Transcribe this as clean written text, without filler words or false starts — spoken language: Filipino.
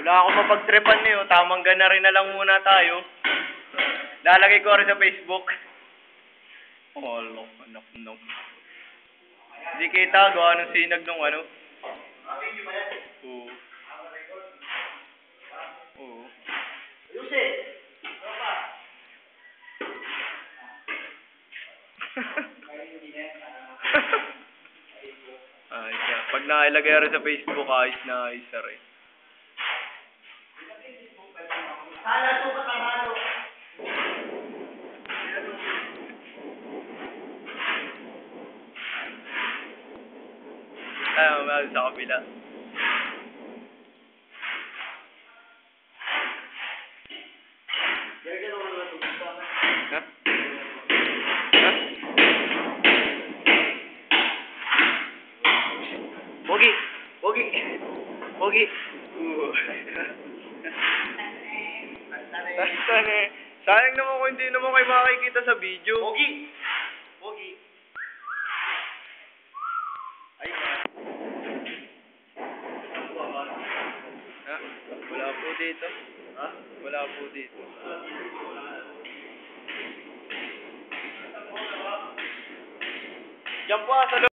Wala akong mapagtripan niyo. Tamang gana rin na lang muna tayo. Lalagay ko rin sa Facebook. Oh, anak. Hindi kita gawa ng sinag nung ano. Oo. Oo. Ayos na. Pag nailagay rin sa Facebook, ayos na ayos na rin. Ay, mamaya sa kabila. Ha? Ha? Pogi! Basta eh. Sayang naman kung hindi naman kayo makikita sa video. Pogi! Ay, ha? Wala po dito. Ha? Wala po dito. Diyan po sa